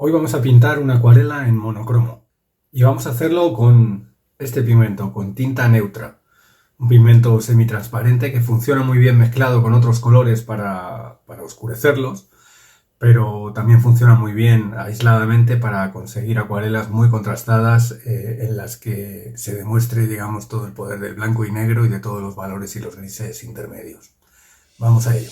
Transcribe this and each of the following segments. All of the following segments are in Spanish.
Hoy vamos a pintar una acuarela en monocromo y vamos a hacerlo con este pigmento, con tinta neutra. Un pigmento semitransparente que funciona muy bien mezclado con otros colores para oscurecerlos, pero también funciona muy bien aisladamente para conseguir acuarelas muy contrastadas en las que se demuestre, digamos, todo el poder del blanco y negro y de todos los valores y los grises intermedios. Vamos a ello.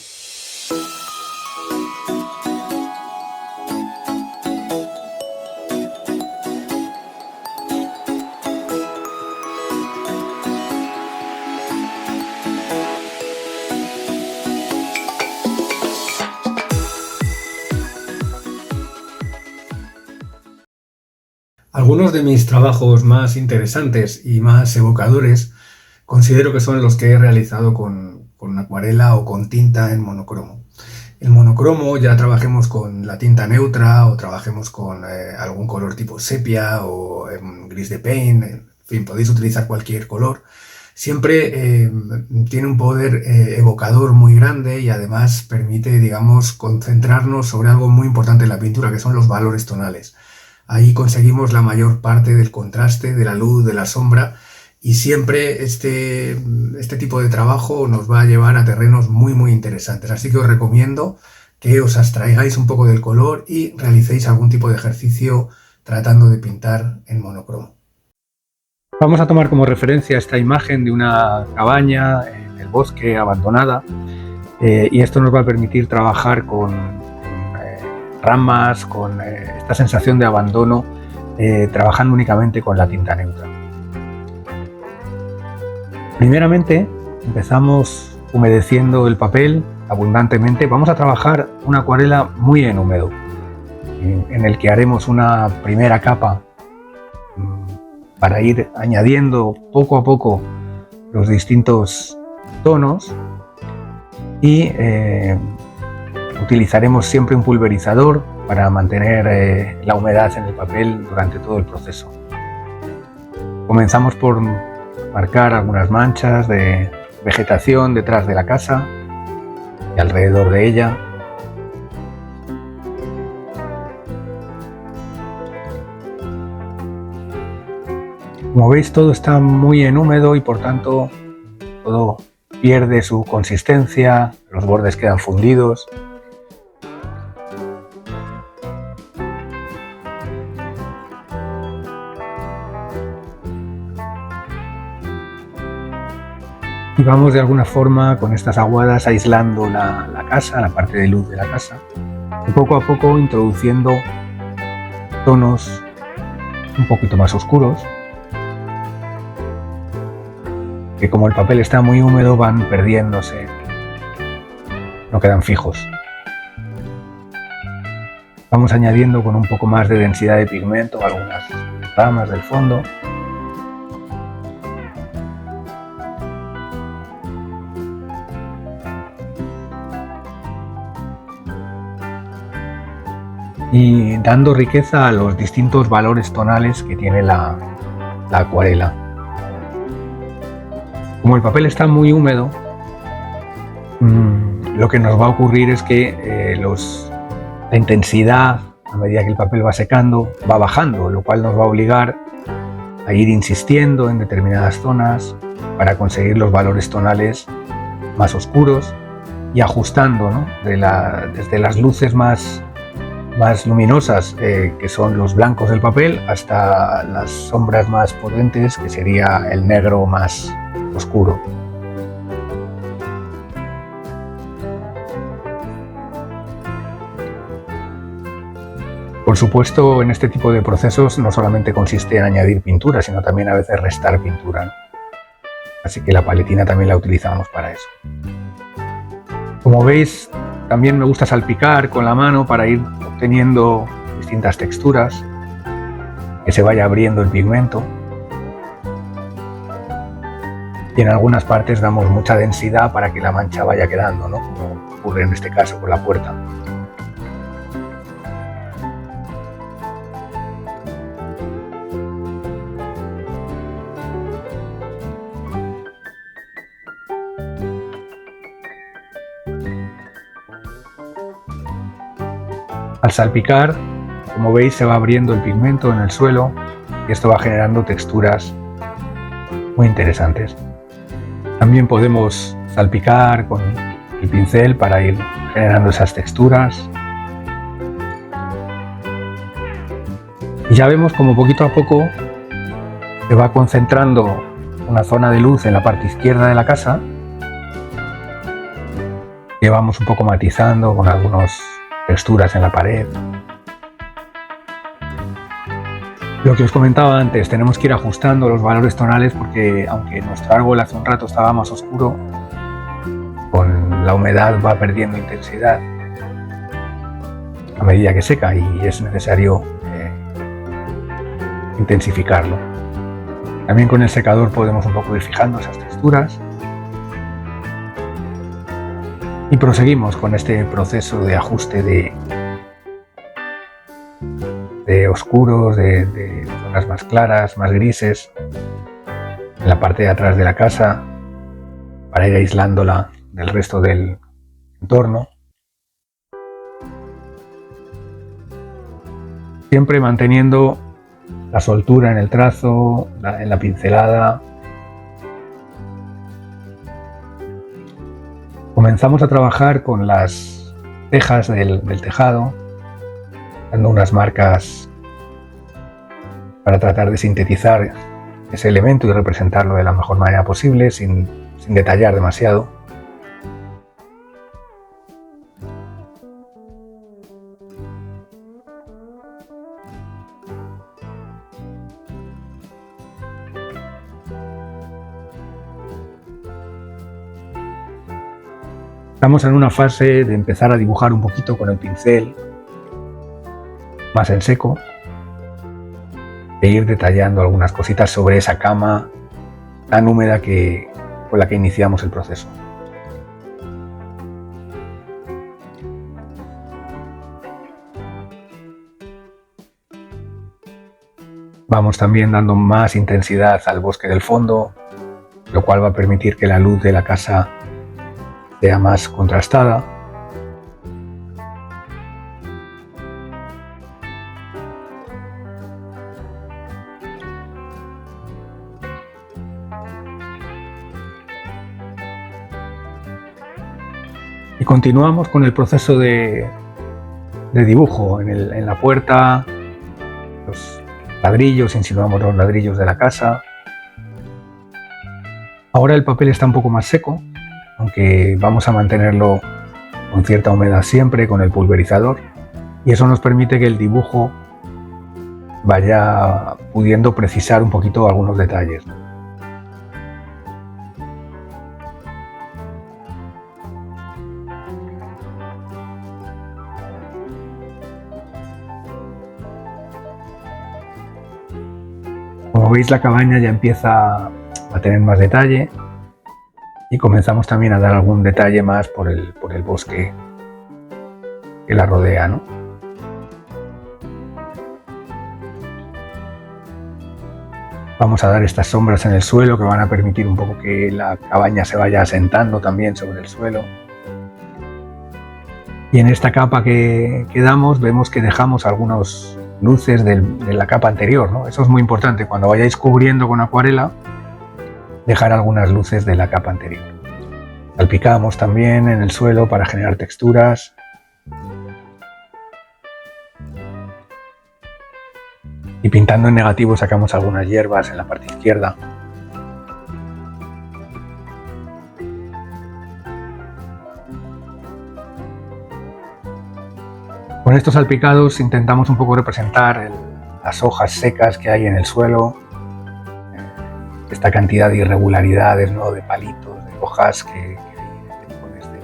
Algunos de mis trabajos más interesantes y más evocadores considero que son los que he realizado con acuarela o con tinta en monocromo. El monocromo, ya trabajemos con la tinta neutra o trabajemos con algún color tipo sepia o gris de paint, en fin, podéis utilizar cualquier color. Siempre tiene un poder evocador muy grande y además permite, digamos, concentrarnos sobre algo muy importante en la pintura, que son los valores tonales. Ahí conseguimos la mayor parte del contraste, de la luz, de la sombra, y siempre este tipo de trabajo nos va a llevar a terrenos muy interesantes. Así que os recomiendo que os abstraigáis un poco del color y realicéis algún tipo de ejercicio tratando de pintar en monocromo. Vamos a tomar como referencia esta imagen de una cabaña en el bosque abandonada, y esto nos va a permitir trabajar con ramas, con esta sensación de abandono, trabajando únicamente con la tinta neutra. Primeramente empezamos humedeciendo el papel abundantemente. Vamos a trabajar una acuarela muy en húmedo, en el que haremos una primera capa para ir añadiendo poco a poco los distintos tonos y utilizaremos siempre un pulverizador para mantener la humedad en el papel durante todo el proceso. Comenzamos por marcar algunas manchas de vegetación detrás de la casa y alrededor de ella. Como veis, todo está muy en húmedo y por tanto todo pierde su consistencia, los bordes quedan fundidos. Y vamos de alguna forma con estas aguadas aislando la casa, la parte de luz de la casa, y poco a poco introduciendo tonos un poquito más oscuros, que como el papel está muy húmedo van perdiéndose, no quedan fijos. Vamos añadiendo con un poco más de densidad de pigmento algunas ramas del fondo. Y dando riqueza a los distintos valores tonales que tiene la acuarela. Como el papel está muy húmedo, lo que nos va a ocurrir es que la intensidad, a medida que el papel va secando, va bajando, lo cual nos va a obligar a ir insistiendo en determinadas zonas para conseguir los valores tonales más oscuros y ajustando, ¿no? Desde las luces más luminosas, que son los blancos del papel, hasta las sombras más potentes, que sería el negro más oscuro. Por supuesto, en este tipo de procesos no solamente consiste en añadir pintura, sino también a veces restar pintura, ¿no? Así que la paletina también la utilizamos para eso. Como veis, también me gusta salpicar con la mano para ir obteniendo distintas texturas, que se vaya abriendo el pigmento. Y en algunas partes damos mucha densidad para que la mancha vaya quedando, ¿no? Como ocurre en este caso con la puerta. Al salpicar Como veis, se va abriendo el pigmento en el suelo y esto va generando texturas muy interesantes. También podemos salpicar con el pincel para ir generando esas texturas. Y ya vemos como poquito a poco se va concentrando una zona de luz en la parte izquierda de la casa, que vamos un poco matizando con algunas texturas en la pared. Lo que os comentaba antes, tenemos que ir ajustando los valores tonales porque aunque nuestro árbol hace un rato estaba más oscuro, con la humedad va perdiendo intensidad a medida que seca y es necesario intensificarlo. También con el secador podemos un poco ir fijando esas texturas y proseguimos con este proceso de ajuste de oscuros, de zonas más claras, más grises en la parte de atrás de la casa para ir aislándola del resto del entorno. Siempre manteniendo la soltura en el trazo, en la pincelada. Comenzamos a trabajar con las tejas del tejado, dando unas marcas para tratar de sintetizar ese elemento y representarlo de la mejor manera posible, sin detallar demasiado. Estamos en una fase de empezar a dibujar un poquito con el pincel, más en seco, e ir detallando algunas cositas sobre esa cama tan húmeda con la que iniciamos el proceso. Vamos también dando más intensidad al bosque del fondo, lo cual va a permitir que la luz de la casa sea más contrastada. Y continuamos con el proceso de dibujo en la puerta, los ladrillos, insinuamos los ladrillos de la casa. Ahora el papel está un poco más seco, aunque vamos a mantenerlo con cierta humedad siempre con el pulverizador, y eso nos permite que el dibujo vaya pudiendo precisar un poquito algunos detalles. Como veis, la cabaña ya empieza a tener más detalle y comenzamos también a dar algún detalle más por el bosque que la rodea, ¿no? Vamos a dar estas sombras en el suelo que van a permitir un poco que la cabaña se vaya asentando también sobre el suelo. Y en esta capa que damos vemos que dejamos algunas luces de la capa anterior, ¿no? Eso es muy importante, cuando vayáis cubriendo con acuarela, dejar algunas luces de la capa anterior. Salpicamos también en el suelo para generar texturas. Y pintando en negativo sacamos algunas hierbas en la parte izquierda. Con estos salpicados intentamos un poco representar las hojas secas que hay en el suelo, esta cantidad de irregularidades, ¿no? De palitos, de hojas que hay en este tipo de escenas.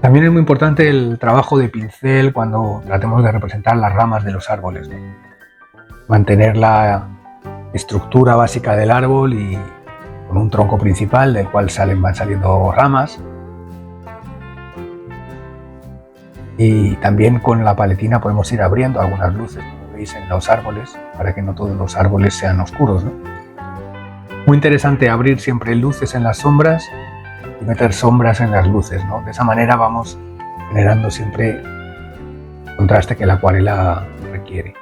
También es muy importante el trabajo de pincel cuando tratemos de representar las ramas de los árboles, ¿no? Mantener la estructura básica del árbol y con un tronco principal del cual van saliendo ramas. Y también con la paletina podemos ir abriendo algunas luces, como veis en los árboles, para que no todos los árboles sean oscuros, ¿no? Muy interesante abrir siempre luces en las sombras y meter sombras en las luces, ¿no? De esa manera vamos generando siempre contraste que la acuarela requiere.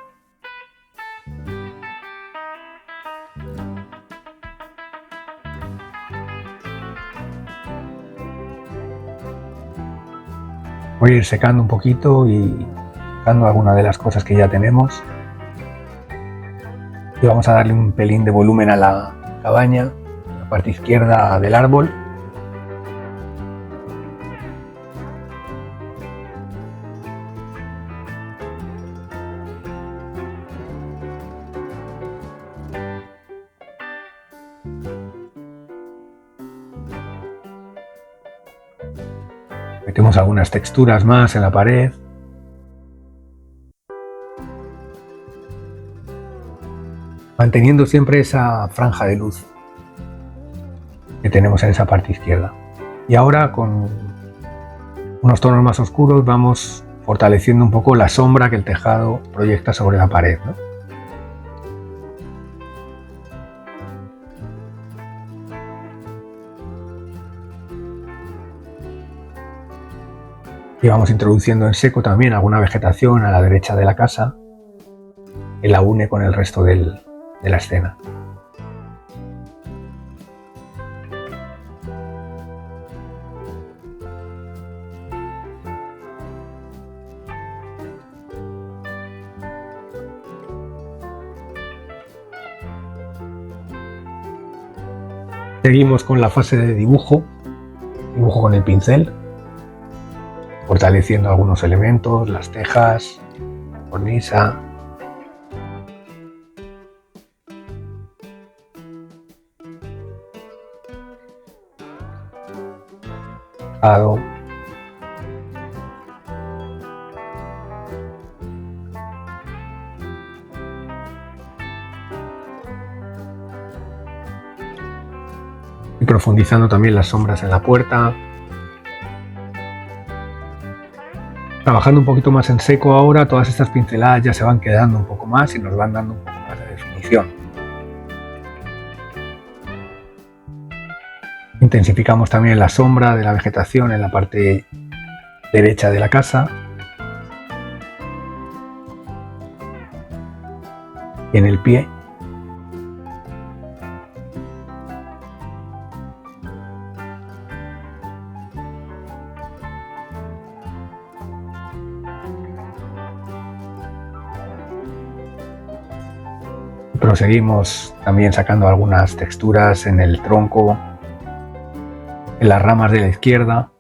Voy a ir secando un poquito y sacando algunas de las cosas que ya tenemos. Y vamos a darle un pelín de volumen a la cabaña, la parte izquierda del árbol. Metemos algunas texturas más en la pared. Manteniendo siempre esa franja de luz que tenemos en esa parte izquierda. Y ahora con unos tonos más oscuros vamos fortaleciendo un poco la sombra que el tejado proyecta sobre la pared, ¿no? Y vamos introduciendo en seco también alguna vegetación a la derecha de la casa que la une con el resto de la escena. Seguimos con la fase de dibujo con el pincel, fortaleciendo algunos elementos, las tejas, cornisa. Y profundizando también las sombras en la puerta. Trabajando un poquito más en seco ahora, todas estas pinceladas ya se van quedando un poco más y nos van dando un poco más de definición. Intensificamos también la sombra de la vegetación en la parte derecha de la casa. Y en el pie. Proseguimos también sacando algunas texturas en el tronco, en las ramas de la izquierda.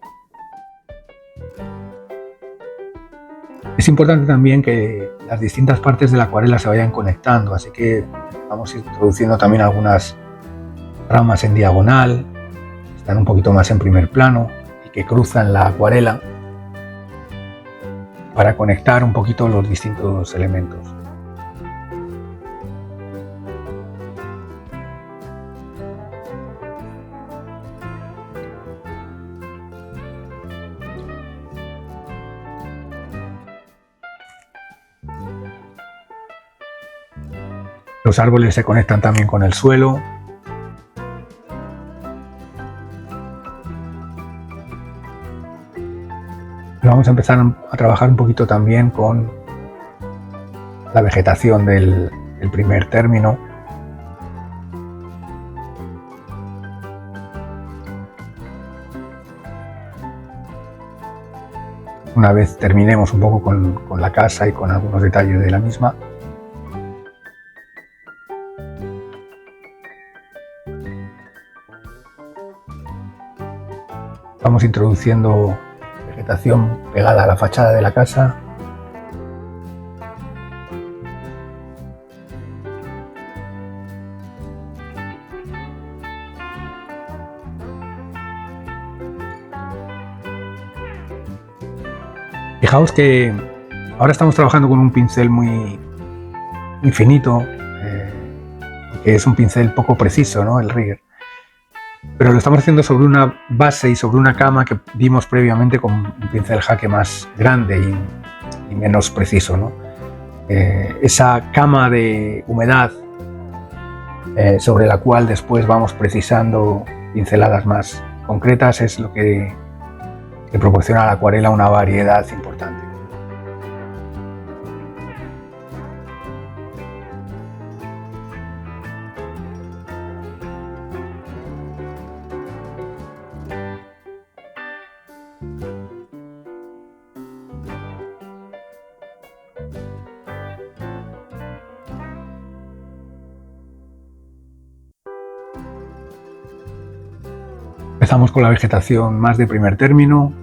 Es importante también que las distintas partes de la acuarela se vayan conectando, así que vamos introduciendo también algunas ramas en diagonal, que están un poquito más en primer plano y que cruzan la acuarela para conectar un poquito los distintos elementos. Los árboles se conectan también con el suelo. Y vamos a empezar a trabajar un poquito también con la vegetación del primer término. Una vez terminemos un poco con la casa y con algunos detalles de la misma, vamos introduciendo vegetación pegada a la fachada de la casa. Fijaos que ahora estamos trabajando con un pincel muy finito, que es un pincel poco preciso, ¿no? El rigger. Pero lo estamos haciendo sobre una base y sobre una cama que vimos previamente con un pincel jaque más grande y menos preciso, ¿no? Esa cama de humedad sobre la cual después vamos precisando pinceladas más concretas es lo que proporciona a la acuarela una variedad importante. Empezamos con la vegetación más de primer término,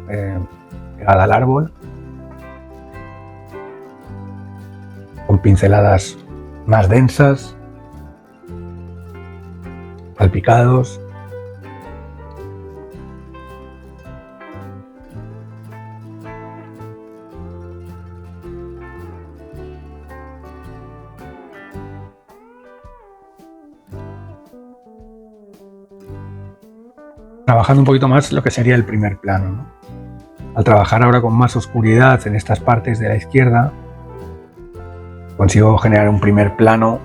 pegada al árbol, con pinceladas más densas, salpicados. Trabajando un poquito más lo que sería el primer plano, ¿no? Al trabajar ahora con más oscuridad en estas partes de la izquierda, consigo generar un primer plano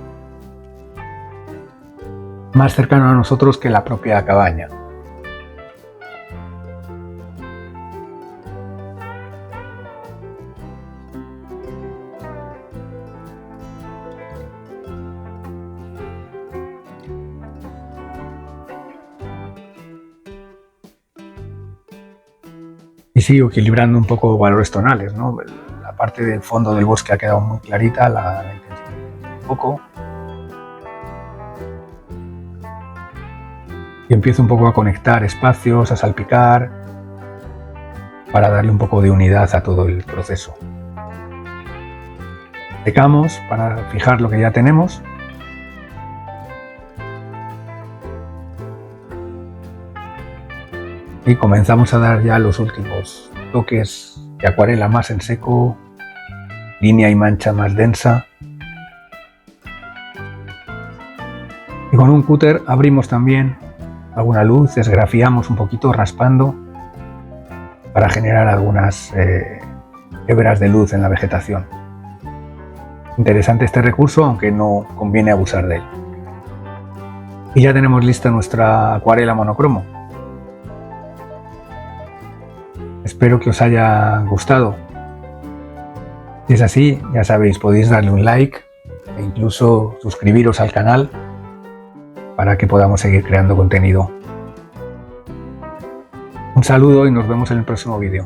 más cercano a nosotros que la propia cabaña. Y sigo equilibrando un poco valores tonales, ¿no? La parte del fondo del bosque ha quedado muy clarita, la intensidad un poco. Y empiezo un poco a conectar espacios, a salpicar, para darle un poco de unidad a todo el proceso. Secamos para fijar lo que ya tenemos. Y comenzamos a dar ya los últimos toques de acuarela más en seco, línea y mancha más densa. Y con un cúter abrimos también alguna luz, esgrafiamos un poquito raspando para generar algunas hebras de luz en la vegetación. Interesante este recurso, aunque no conviene abusar de él. Y ya tenemos lista nuestra acuarela monocromo. Espero que os haya gustado. Si es así, ya sabéis, podéis darle un like e incluso suscribiros al canal para que podamos seguir creando contenido. Un saludo y nos vemos en el próximo vídeo.